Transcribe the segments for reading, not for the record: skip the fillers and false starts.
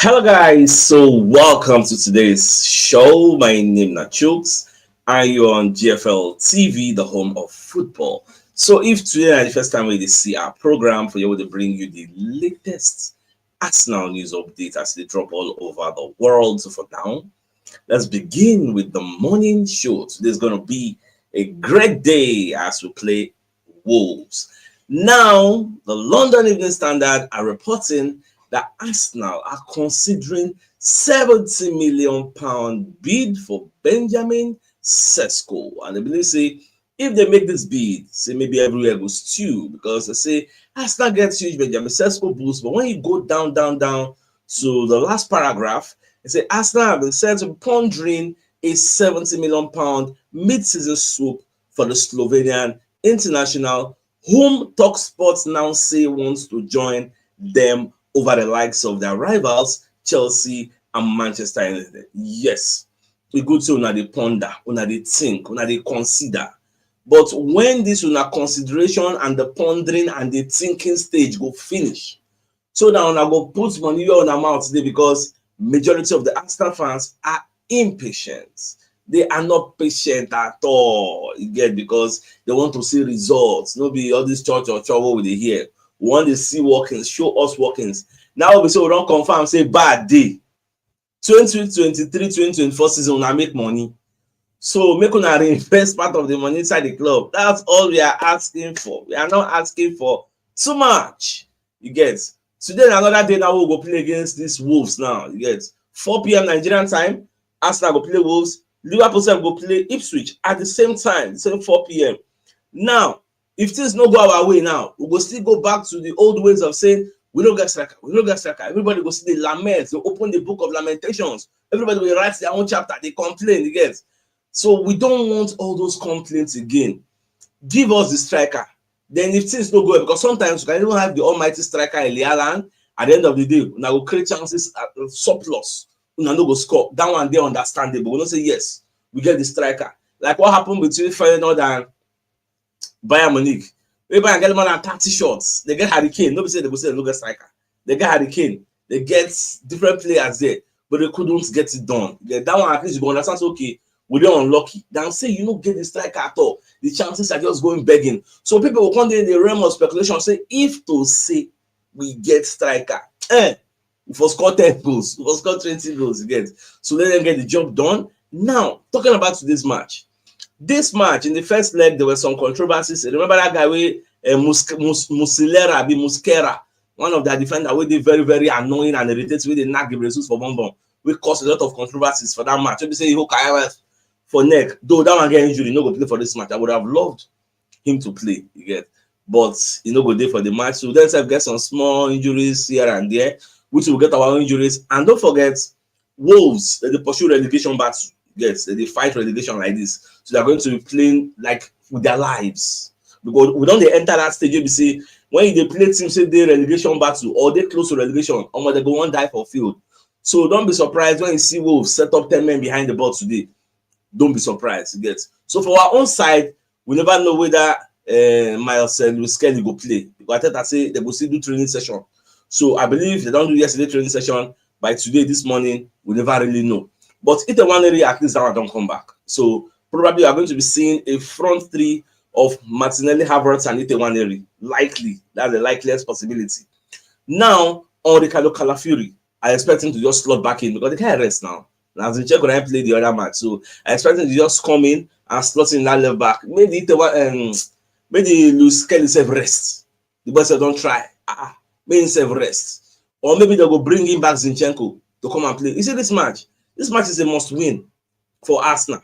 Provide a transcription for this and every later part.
Hello guys, so welcome to today's show. My name is CHUKS and you're on GFL TV, the home of football. So if today is the first time we see our program, for you to bring you the latest Arsenal news updates as they drop all over the world. So for now, let's begin with the morning show. Today's going to be a great day as we play Wolves. Now, the London Evening Standard are reporting that Arsenal are considering £70 million bid for Benjamin Sesko. And they believe, say, if they make this bid, say maybe everywhere goes stew because they say Arsenal gets huge Benjamin Sesko boost. But when you go down to the last paragraph, they say Arsenal have been said to be pondering a £70 million mid-season swoop for the Slovenian international, whom TalkSport now say wants to join them over the likes of their rivals, Chelsea and Manchester United. Yes, we go to una dey ponder, una dey think, una dey consider. But when this una consideration and the pondering and the thinking stage go finish, so now una go put money on our mouth today because majority of the Arsenal fans are impatient. They are not patient at all. You get, because they want to see results. No be all this church or trouble with the here. We want to see workings, show us workings. Now we say we don't confirm, say bad day. 2023-2024 season, we make money. So make una reinvest part of the money inside the club. That's all we are asking for. We are not asking for too much. You get. Today another day now we'll go play against these Wolves now. You get. 4 p.m. Nigerian time. Arsenal go play Wolves. Liverpool go play Ipswich at the same time, same 4 p.m. Now, if things no go our way now, we go still go back to the old ways of saying we don't get striker, we don't get striker. Everybody go see the laments, they open the book of lamentations. Everybody will write their own chapter, they complain, you get. So we don't want all those complaints again. Give us the striker. Then if things no go, because sometimes you can even have the almighty striker Elialan, at the end of the day, now will create chances at surplus. No go score. That one they understandable. We don't say yes, we get the striker. Like what happened between Feyenoord and Bayern Munich. Maybe Bayern get more than 30 shots. They get Harry Kane. Nobody say they go say they get striker. They get Harry Kane. They get different players there, but they couldn't get it done. That one at least you go understand. So, okay, we don't unlucky. Then say you don't get the striker at all. The chances are just going begging. So people will come in the realm of speculation say if to say we get striker, we for score 10 goals, we for score 20 goals again. So let them get the job done. Now, talking about this match. This match, in the first leg, there were some controversies. Remember that guy with Muslera, one of their defenders, where they very, very annoying and irritating, with the knock Jesus for Bonbon. We caused a lot of controversies for that match. If you say he for neck, though that one get injury, no go play for this match. I would have loved him to play, you get, but he no go there for the match. So let's get some small injuries here and there, which will get our injuries. And don't forget, Wolves, they pursue relegation battle. Yes, they fight relegation like this. So they're going to be playing like with their lives. Because we don't enter that stage, you see, when they play teams, say they relegation battle or they close to relegation, or they go on die for field. So don't be surprised when you see Wolves set up 10 men behind the ball today. Don't be surprised, you get. So for our own side, we never know whether Miles and Luis Kelly go play. Because I say they will still do training session. So I believe they don't do yesterday training session. By today, this morning, we never really know. But if the one area, at least that one don't come back. So probably we are going to be seeing a front three of Martinelli, Havertz, and Ite. Likely. That's the likeliest possibility. Now, on Ricardo Calafiori, I expect him to just slot back in because they can't rest now. Now, Zinchenko when I play the other match. So I expect him to just come in and slot in that left back. Maybe Luis Kelly self rest. The boys don't try. Maybe self rest. Or maybe they'll go bring him back Zinchenko to come and play. You see this match? This match is a must win for Arsenal.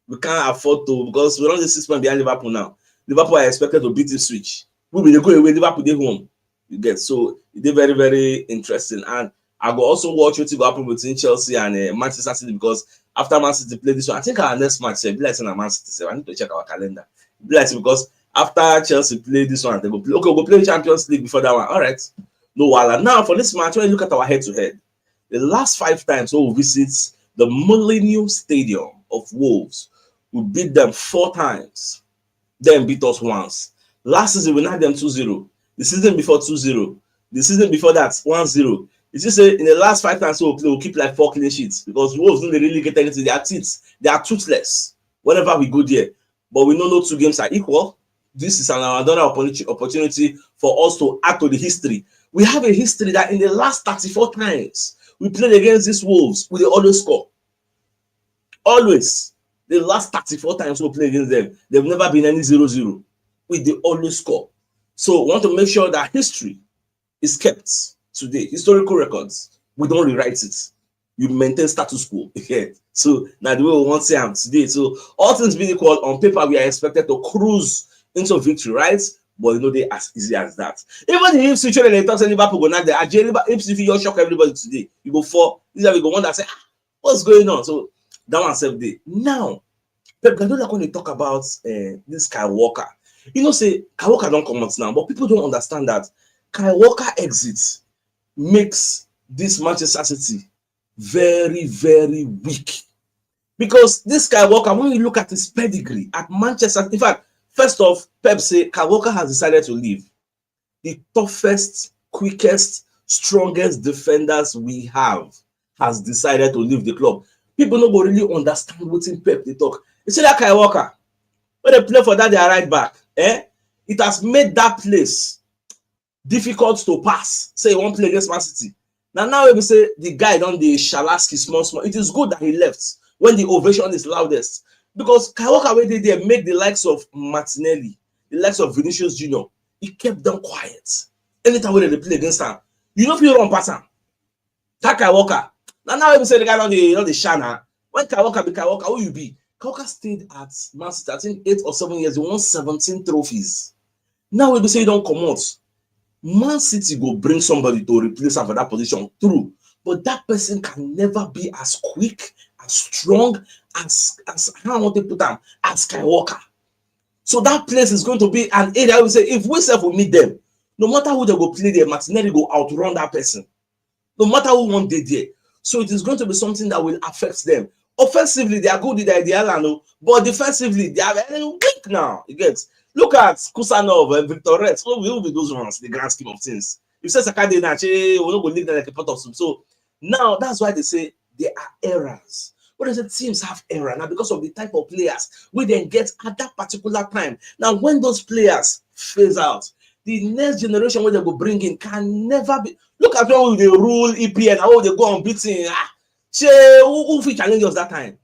We can't afford to, because we're on the 6 points behind Liverpool now. Liverpool are expected to beat Ipswich. We will go away, Liverpool they home. You get, so it's very, very interesting. And I will also watch what will happen between Chelsea and Manchester City, because after Man City play this one, I think our next match will be like Man City. So I need to check our calendar. Be like, because after Chelsea play this one, they go play. Okay, we'll play Champions League before that one. All right. No wala. Now for this match, when you look at our head-to-head, the last 5 times we visit the Millennium Stadium of Wolves, we beat them 4 times. Then beat us once. Last season we knocked them 2-0. The season before 2-0. The season before that 1-0. You see, say in the last 5 times we play, we'll keep like 4 clean sheets because Wolves don't really get anything. They are teeth, they are toothless whenever we go there. But we know no 2 games are equal. This is another opportunity for us to add to the history. We have a history that in the last 34 times we played against these Wolves, we always score. Always. The last 34 times we play against them, they've never been any 0-0. They always score. So we want to make sure that history is kept today. Historical records, we don't rewrite it. You maintain status quo. Yeah. So now the way we want to say today. So all things being equal, on paper we are expected to cruise into victory, right? But you know they as easy as that. Even the Ipswich when they talk say Liverpool go not there. Ipswich you shock everybody today. You go for this is we go wonder say what's going on. So that one self day. Now Pep Guardiola when they talk about this Kyle Walker, you know say Kyle Walker don't come out now, but people don't understand that Kyle Walker exit makes this Manchester City very, very weak. Because this Kyle Walker, when you look at his pedigree at Manchester, in fact, first off, Pep say Kyle Walker has decided to leave. The toughest, quickest, strongest defenders we have has decided to leave the club. People no go really understand wetin Pep dey talk. You see that Kyle Walker, when they play for that, they are right back. It has made that place difficult to pass. Say you won't play against Man City. Now we say the guy don dey shalaski small. It is good that he left when the ovation is loudest. Because Kyle Walker wey dey there make the likes of Martinelli, the likes of Vinicius Junior, he kept them quiet. Anytime when they play against him, you know if you run past him. That Kyle Walker. Now we say the guy on the shana. When Kyle Walker be Kyle Walker, who you be? Kyle Walker stayed at Man City, I think 8 or 7 years. He won 17 trophies. Now we say he don't come out. Man City go bring somebody to replace him for that position, true. But that person can never be as quick, as strong, as how I want to put him, as Kyle Walker. So that place is going to be an area where we say if we self will meet them, no matter who they go play there, Martinelli go outrun that person. No matter who won they there. So it is going to be something that will affect them. Offensively, they are good with the ideal, but defensively, they are very weak now. You get. Look at Kusanov and Victor Reds. What will be those ones, the grand scheme of things? If you say Sakade Nache, we don't go leave them like a pot of soup. So now that's why they say there are errors. What is it? Teams have error now because of the type of players we then get at that particular time. Now, when those players phase out, the next generation where they go bring in can never be. Look at when they rule EPL, how they go on beating. Who fit challenge us that time?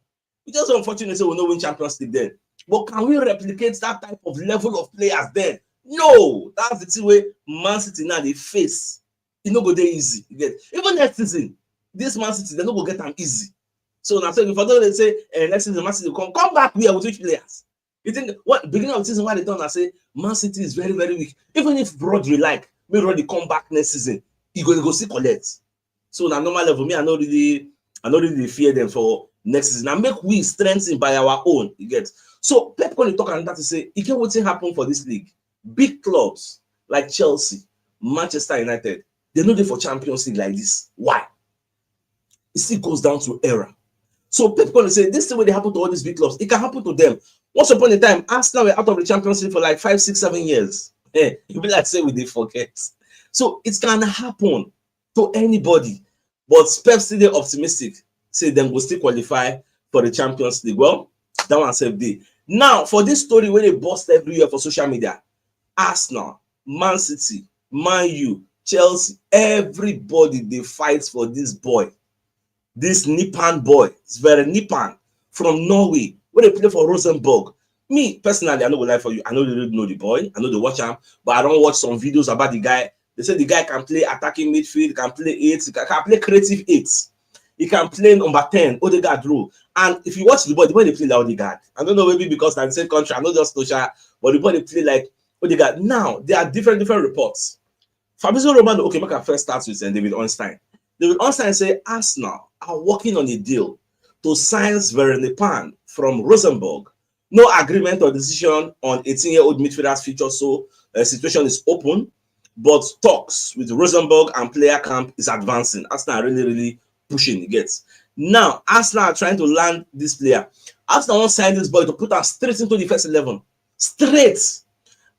It's just unfortunate we no win Champions League then. But can we replicate that type of level of players then? No, that's the thing where Man City now they face. It no go there easy. You get even next season, this Man City they no go get them easy. So now, if I don't say next season Man City come back here with which players? You think what beginning of the season why they done? I say Man City is very very weak. Even if Rodri like may Rodri come back next season, he go see collect. So now normal level me I don't really fear them for next season. Now make we strengthen by our own. You get. So Pep going to talk another to say, it can what happen for this league. Big clubs like Chelsea, Manchester United, they know they for Champions League like this. Why? It still goes down to error. So Pep going to say, this is the way they happen to all these big clubs. It can happen to them. Once upon a time, Arsenal were out of the Champions League for like 5, 6, 7 years. It be like say we they forget. So it can happen to anybody. But Pep still optimistic. Say them will still qualify for the Champions League. Well, that one save day. Now, for this story where they bust every year for social media, Arsenal, Man City, Man U, Chelsea, everybody they fight for this boy. This Nipan boy. It's very Nipan from Norway. Where they play for Rosenborg. Me, personally, I know what lie for you. I know they don't know the boy. I know they watch him, but I don't watch some videos about the guy. They say the guy can play attacking midfield, can play 8, he can play creative 8. He can play number 10, Odegaard role. And if you watch the boy they play like Odegaard. I don't know, maybe because I'm the same country, I'm not just social, but the boy they play like Odegaard. Now, there are different reports. Fabrizio Romano, okay, make a first start with David Ornstein. David Ornstein say Arsenal are working on a deal to sign Veronipan from Rosenborg. No agreement or decision on 18-year-old midfielder's future, so the situation is open. But talks with Rosenborg and player camp is advancing. Arsenal are really pushing it gets. Now, Arsenal are trying to land this player. Arsenal won't sign this boy to put us straight into the first 11. Straight.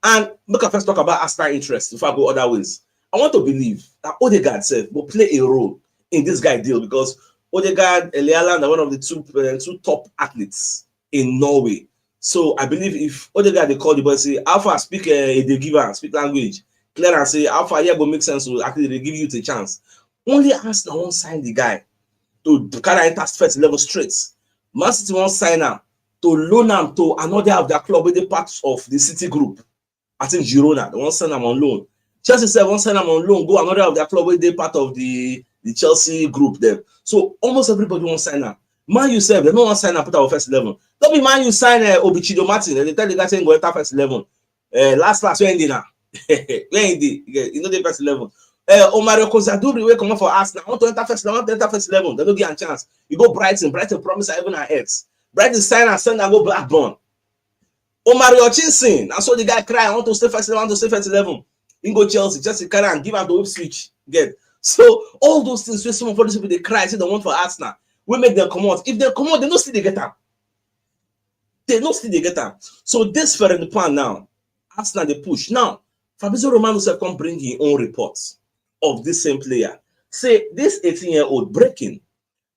And look at first talk about Arsenal interest before I go other ways. I want to believe that Odegaard said will play a role in this guy deal, because Odegaard, Elialand are one of the two top athletes in Norway. So I believe if Odegaard they call the boy say Alpha speak they give her speak language, clear and say Alpha yeah go make sense, so actually they give you the chance. Only Arsenal won't sign the guy to carry enter first level straight. Man City won't sign him to loan him to another of their club with the part of the City group. I think Girona, they won't send him on loan. Chelsea said won't send him on loan, go another of their club with the part of the Chelsea group there. So almost everybody won't sign him. Man U said they don't want to sign him put our first 11. Don't be Man U sign Obichido Martin, and they tell the guy saying go enter first 11. Last where in now? Where in the you know the first 11. Omario Kozaduri will come for Arsenal. I want to enter first 11. I want to enter first 11. They don't get a chance. You go Brighton. Brighton promise even our heads. Brighton sign and send and go Blackburn. Omario Chinson. I saw the guy cry. I want to stay first 11. I want to stay first 11. You go Chelsea. Chelsea carry and give out the switch. Get so all those things where some of these people they cry say they want for Arsenal. We make them come out. If they come out, they don't still they get them. They don't still they get them. So this for the plan now. Arsenal they push now. Fabrizio Romano said come bring his own reports of this same player. Say this 18-year-old breaking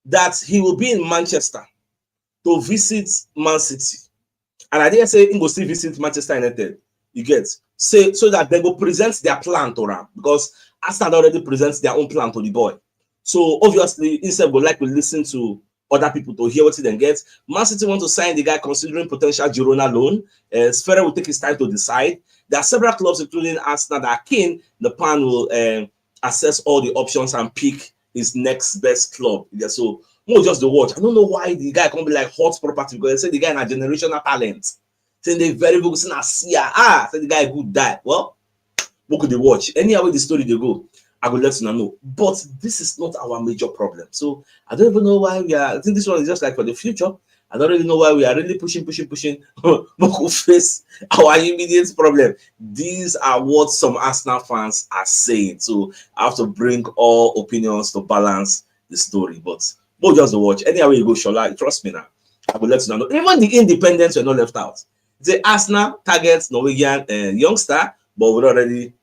that he will be in Manchester to visit Man City. And I didn't say he will still visit Manchester United. You get say so that they will present their plan to him, because Arsenal already presents their own plan to the boy. So obviously, instead would like to listen to other people to hear what he then gets. Man City want to sign the guy considering potential Girona loan. Sfera will take his time to decide. There are several clubs, including Arsenal, that are keen. The plan will assess all the options and pick his next best club. Yeah, so more just the watch. I don't know why the guy can't be like hot property, because they say the guy has a generational talent. Saying they very good, saying say the guy good die. Well, what could they watch? Any way the story they go, I will let you know. But this is not our major problem. So I don't even know why we are. I think this one is just like for the future. I don't really know why we are really pushing. We face our immediate problem. These are what some Arsenal fans are saying. So I have to bring all opinions to balance the story. But we'll just watch. Anyway you go, Shola, trust me now. I will let you know. Even the independents were not left out. The Arsenal targets Norwegian youngster, but we already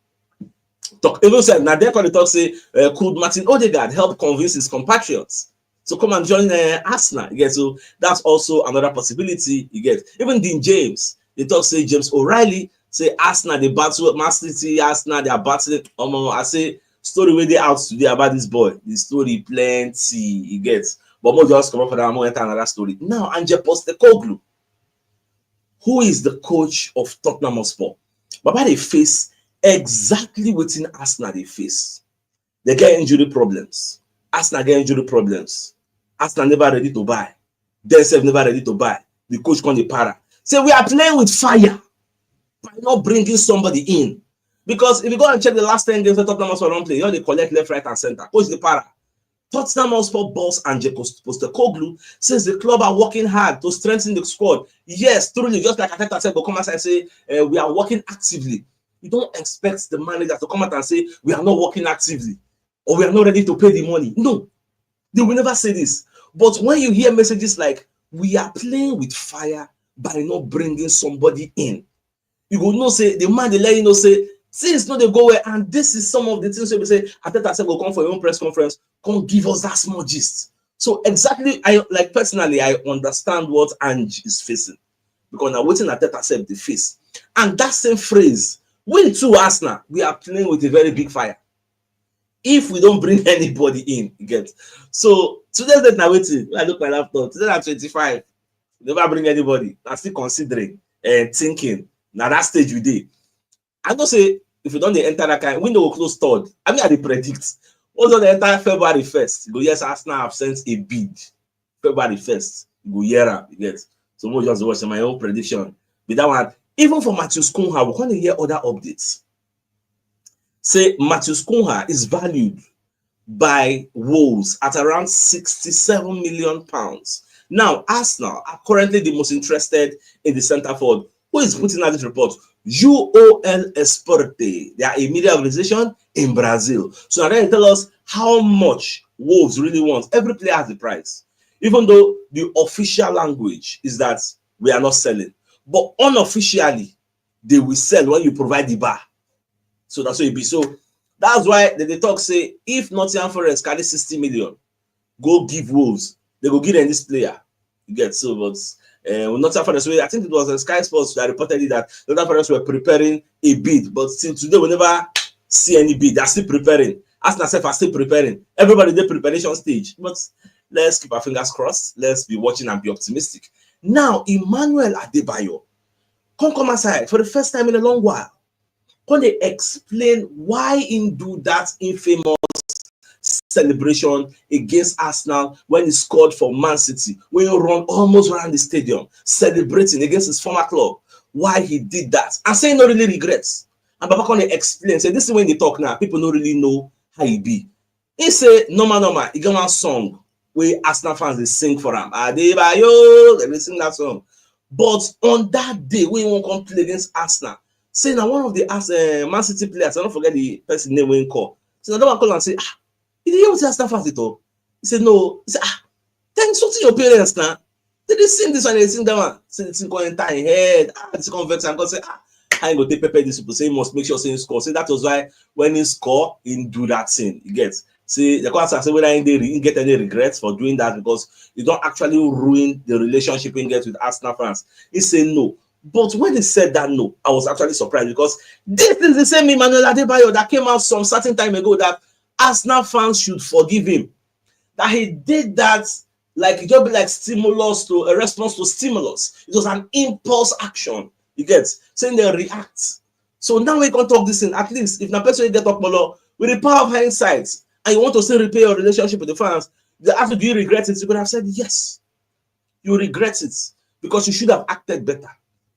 talk. Even said now they talk say could Martin Odegaard help convince his compatriots to come and join Arsenal? You get, so that's also another possibility. You get even Dean James. They talk say James O'Reilly say Arsenal they battle Man City. Arsenal they are battling. I say story where they out today about this boy. The story plenty. You get, but more just come up for that. More enter another story now. Anje Postecoglou, who is the coach of Tottenham Hotspur, Baba they face exactly what in Arsenal they face. They get injury problems. Arsenal get injury problems. Arsenal never ready to buy. Themselves never ready to buy. The coach called the para. Say we are playing with fire by not bringing somebody in. Because if you go and check the last 10 games that Tottenham Hotspur don't play, you know they collect left, right, and center. Coach the para. Tottenham Hotspur boss Anje Postecoglou says the club are working hard to strengthen the squad. Yes, truly, just like Ateta said, but come out and say we are working actively. You don't expect the manager to come out and say we are not working actively or we are not ready to pay the money. No, they will never say this. But when you hear messages like we are playing with fire by not bringing somebody in, you will know say the man they let you know say things not they go well, and this is some of the things we say. Ateta said will come for your own press conference. Come give us that small gist. So exactly, I like personally, I understand what Ange is facing, because now waiting Ateta said the face, and that same phrase. We too, Arsenal, we are playing with a very big fire. If we don't bring anybody in, you get. So today that now waiting. I look at my laptop. Today at 25, never bring anybody. I'm still considering and thinking. Now that stage we did. I don't say if you don't enter that kind, window will close third. I mean, I predict. Also, the entire February 1st, go yes, Arsenal have sent a bid. February 1st, go year, you get. So we'll just watch my own prediction. With that one. Even for Matheus Cunha, we're going to hear other updates. Say Matheus Cunha is valued by Wolves at around £67 million. Now, Arsenal are currently the most interested in the centre forward. Who is putting out this report? UOL Esporte. They are a media organization in Brazil. So now they tell us how much Wolves really want. Every player has the price. Even though the official language is that we are not selling. But unofficially, they will sell when you provide the bar. So that's what it be. So That's why they talk say if Nottingham Forest carry 60 million, go give Wolves, they go give them this player. You get so, but Nottingham Forest, I think it was Sky Sports that reported it that Nottingham Forest were preparing a bid, but till today we never see any bid. They're still preparing. Arsenal self are still preparing. Everybody in the preparation stage. But let's keep our fingers crossed. Let's be watching and be optimistic. Now, Emmanuel Adebayo, come aside for the first time in a long while. Can they explain why he do that infamous celebration against Arsenal when he scored for Man City, when he run almost around the stadium celebrating against his former club? Why he did that and saying no really regrets? And Baba can explain, say this is when they talk now, people don't really know how he be. He say normal he get one song where Arsenal fans they sing for him, Adebayo, they sing that song. But on that day when he won't come play against Arsenal, say now one of the Man City players, I don't forget the person name when he call, so another one call and say, you didn't hear Arsenal fans at all? He said no. He said, then something your parents now. They sing this one, they sing that one. Say the thing enter in head. This convex and God say, I ain't gonna take Pepe this people. Say he must make sure say he score. Say that was why when he score, he do that thing. You get. See the question say whether he get any regrets for doing that because you don't actually ruin the relationship he gets with Arsenal fans. He said no. But when he said that no, I was actually surprised because this is the same Emmanuel Adebayo that came out some certain time ago that Arsenal fans should forgive him. That he did that like it just be like stimulus to a response to stimulus. It was an impulse action. You get saying they react. So now we can talk this in at least if na person get up with the power of hindsight and you want to still repair your relationship with the fans, they after do you regret it? You could have said yes, you regret it because you should have acted better.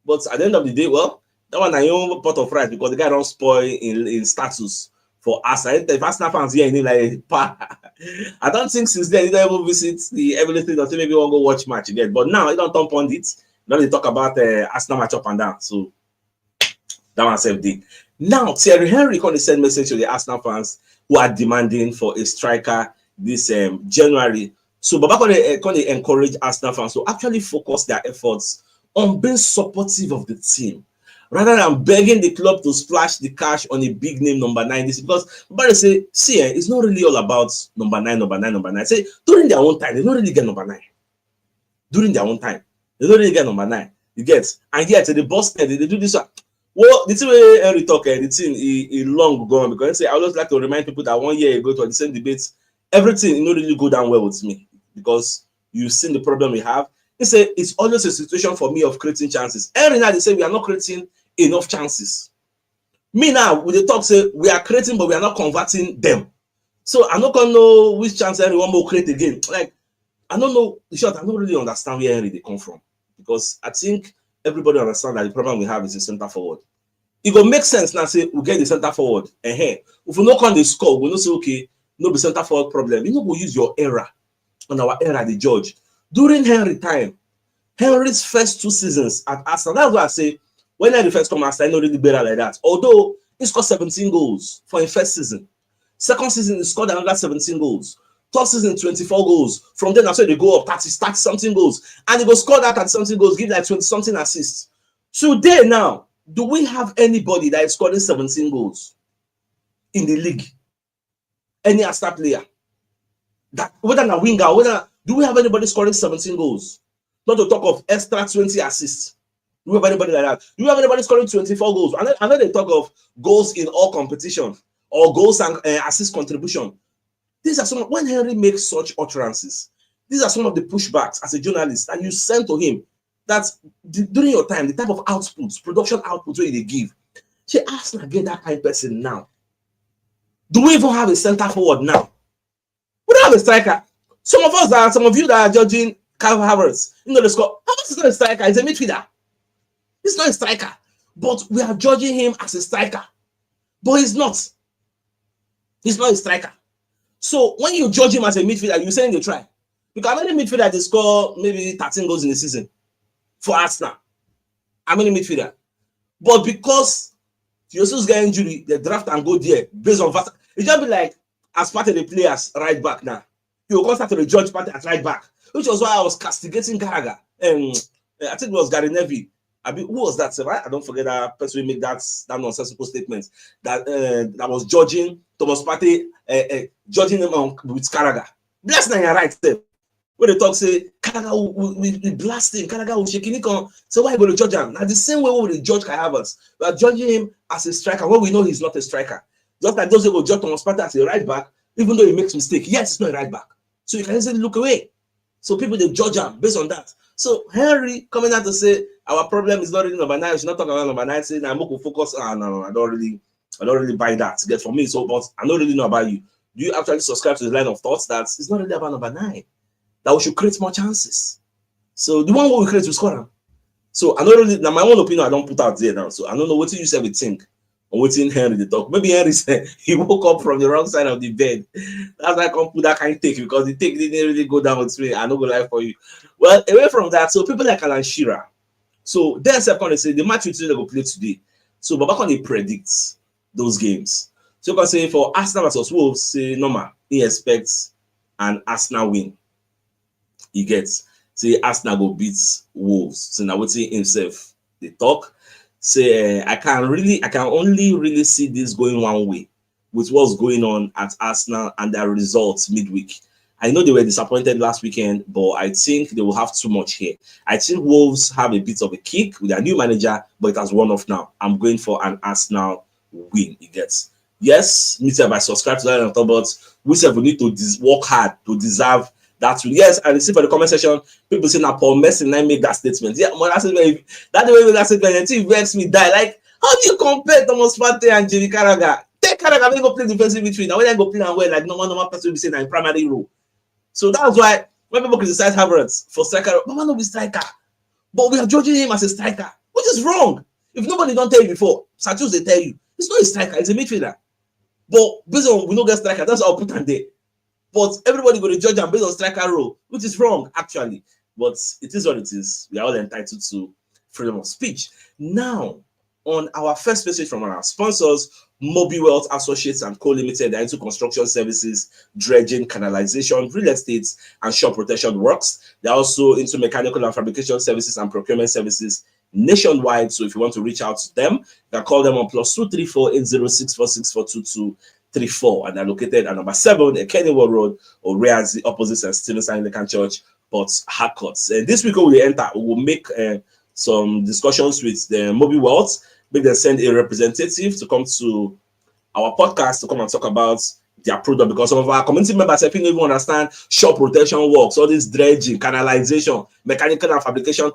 But at the end of the day, well, that one I own part of right because the guy don't spoil in status for us. If Arsenal fans here in like I don't think since then he don't even visit the everything until maybe we'll go watch match again. But now he don't talk on it. Now they talk about Arsenal match up and down. So that one self did. Now Thierry Henry can send message to the Arsenal fans who are demanding for a striker this January. So Baba can encourage Arsenal fans to actually focus their efforts on being supportive of the team rather than begging the club to splash the cash on a big name number 9. This because Barry say, see, it's not really all about number 9. Say during their own time, they don't really get number 9. During their own time, they don't really get number 9. You get, and yet the boss they do this one. Well, the thing where Henry talk, the thing is long gone because say I always like to remind people that 1 year ago to the same debates, everything not really go down well with me because you've seen the problem we have. He said it's always a situation for me of creating chances. Henry now they say we are not creating enough chances. Me now with the talk say we are creating but we are not converting them. So I'm not gonna know which chance anyone will create again. Like I don't know. In short, I don't really understand where Henry they come from because I think everybody understands that the problem we have is the center forward. It will make sense now. Say we get the center forward. If we not on the score, we not say okay, no be center forward problem. You know we use your era on our era the judge during Henry time. Henry's first 2 seasons at Arsenal. That's why I say when Henry first come Arsenal, I know really better like that. Although he scored 17 goals for his first season. Second season, he scored another 17 goals. Third season, 24 goals. From then, after they go up 30 something goals. And he go score that 30 something goals, give like 20 something assists. Today now, do we have anybody that is scoring 17 goals in the league? Any Arsenal player? That whether a winger, whether do we have anybody scoring 17 goals? Not to talk of extra 20 assists. Do we have anybody like that? Do we have anybody scoring 24 goals? And then they talk of goals in all competition or goals and assist contribution. These are some when Henry makes such utterances. These are some of the pushbacks as a journalist that you send to him that during your time, the type of outputs, production outputs where they give. She asked again that kind of person now. Do we even have a center forward now? We don't have a striker. Some of you that are judging Kyle Havertz, you know the score. Havertz is not a striker, he's a midfielder. He's not a striker. But we are judging him as a striker. But he's not. He's not a striker. So when you judge him as a midfielder, you're saying they try. Because how many midfielder they score maybe 13 goals in the season for Arsenal? How many midfielder? But because Jesus got injury, they draft and go there based on that. It just be like as part of the players right back now. You will start to judge part at right back, which was why I was castigating Gallagher. I think it was Gary Neville. Who was that? I don't forget that person who made that nonsensical statement that that was judging Thomas Partey judging him with Carragher. Bless na your right there. When they talk say Carragher we blast him, Carragher will shake him. So why you going to judge him? Now the same way we judge Kai Havertz, we are judging him as a striker when we know he's not a striker. Just like those who will judge Thomas Partey as a right back, even though he makes mistake. Yes, it's not a right back. So you can easily look away. So people they judge him based on that. So Henry coming out to say our problem is not really number 9. We should not talk about number 9. Saying I'm going to focus on no, I don't really buy that. Get for me. So, but I don't really know about you. Do you actually subscribe to the line of thoughts that it's not really about number 9? That we should create more chances. So the one we create to score. So I don't really now my own opinion I don't put out there now. So I don't know what you said we think or what in Henry the talk. Maybe Henry said he woke up from the wrong side of the bed. That's why I can't put that kind of take because the take didn't really go down with me. I don't go lie for you. Well, away from that, so people like Alan Shearer. So then second they say the match they go play today. So Babacon they predicts those games. So you can say for Arsenal versus Wolves, say normal, he expects an Arsenal win. He gets say Arsenal go beat Wolves. So now what's himself they talk. Say I can only really see this going one way with what's going on at Arsenal and their results midweek. I know they were disappointed last weekend, but I think they will have too much here. I think Wolves have a bit of a kick with their new manager, but it has worn off now. I'm going for an Arsenal win. He gets. Yes, me too. I subscribe to that and talk about we need to work hard to deserve that win. Yes, and see for the comment section, people say now Paul Messi and I make that statement. Yeah, that's the way that statement until it makes me die. Like, how do you compare Thomas Partey and Jamie Carragher? Take Carragher, when go play defensive between. Now when I go play and well, like normal person will be saying in primary role. So that's why when people criticize Havertz for striker, Mama no be striker, but we are judging him as a striker, which is wrong. If nobody don't tell you before, Santos they tell you it's not a striker, it's a midfielder. But based on we don't get striker, that's how I put on there. But everybody going to judge him based on striker role, which is wrong actually. But it is what it is. We are all entitled to freedom of speech. Now, on our first message from our sponsors, Mobi Wealth Associates and Co Limited, are into construction services, dredging, canalization, real estate, and shore protection works. They're also into mechanical and fabrication services and procurement services nationwide. So if you want to reach out to them, you can call them on +234 806 34, and they're located at number 7 at Kennywood Road, or Reazi, opposite St. Stephen's Anglican Church, Port Harcourt. This week we enter, we will make some discussions with the Mobi Wealth. Make them send a representative to come to our podcast to come and talk about their product, because some of our community members, I think, don't even understand shore protection works, all this dredging, canalization, mechanical and fabrication,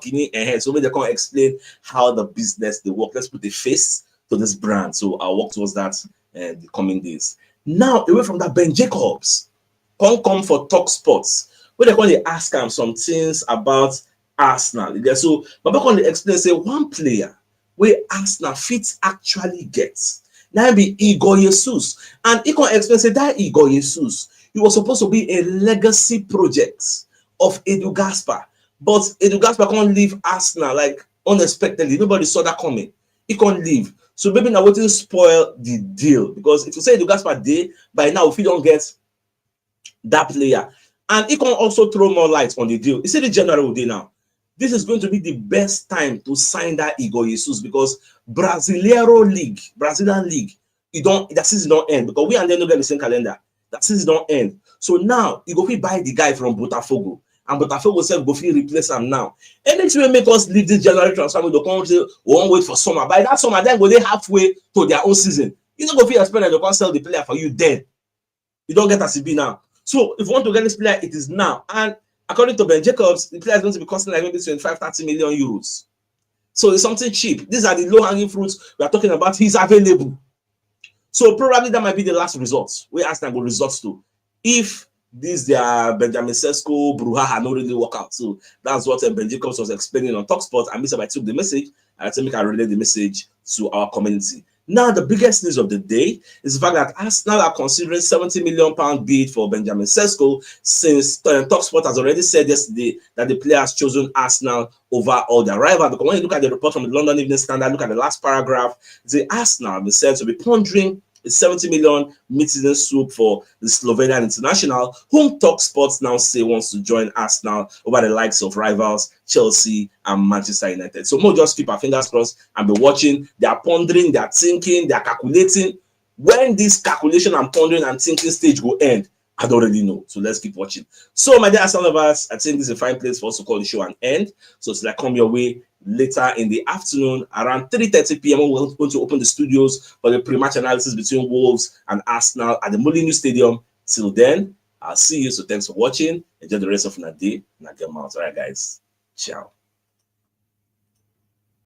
so maybe they can explain how the business they work. Let's put a face to this brand. So I'll work towards that the coming days. Now, away from that, Ben Jacobs come for Talk Sports, where they going to ask him some things about Arsenal. So Baba can explain, say one player where Arsenal fits actually gets. Now be Igor Jesus. And he can explain, say that Igor Jesus, he was supposed to be a legacy project of Edu Gaspar. But Edu Gaspar can't leave Arsenal like unexpectedly. Nobody saw that coming. He can't leave. So maybe now we will spoil the deal. Because if you say Edu Gaspar day, by now if you don't get that player, and he can also throw more light on the deal. You see the general day now. This is going to be the best time to sign that Igor Jesus, because Brazilian League, that season don't end, because we and them don't get the same calendar. That season don't end. So now you go buy the guy from Botafogo, and Botafogo self go replace him now. Anything will make us leave this January transfer window, come say we won't wait for summer. By that summer, then go they halfway to their own season. You don't go expect that they can't sell the player for you then. You don't get a CB now. So if you want to get this player, it is now. And according to Ben Jacobs, the player is going to be costing like maybe 25-30 million euros. So it's something cheap. These are the low-hanging fruits we are talking about. He's available. So probably that might be the last result. We ask them go results to. If this their Benjamin Sesko, Bruhaha not really work out. So that's what Ben Jacobs was explaining on TalkSport. And Mr. I took the message, and I think I relay the message to our community. Now, the biggest news of the day is the fact that Arsenal are considering £70 million bid for Benjamin Sesko, since TalkSport has already said yesterday that the player has chosen Arsenal over all their rivals. Because when you look at the report from the London Evening Standard, look at the last paragraph, the Arsenal have been said to be pondering a 70 million mid-season swoop for the Slovenian international, whom TalkSport now say wants to join Arsenal over the likes of rivals Chelsea and Manchester United. So we'll just keep our fingers crossed and be watching. They are pondering, they are thinking, they are calculating. When this calculation and pondering and thinking stage go end, I don't already know. So let's keep watching. So my dear Arsenal lovers, I think this is a fine place for us to call the show an end. So till I come your way later in the afternoon around 3:30 p.m. we're going to open the studios for the pre-match analysis between Wolves and Arsenal at the Molineux Stadium. Till then, I'll see you. So thanks for watching. Enjoy the rest of your day. And I get out. All right, guys. Ciao.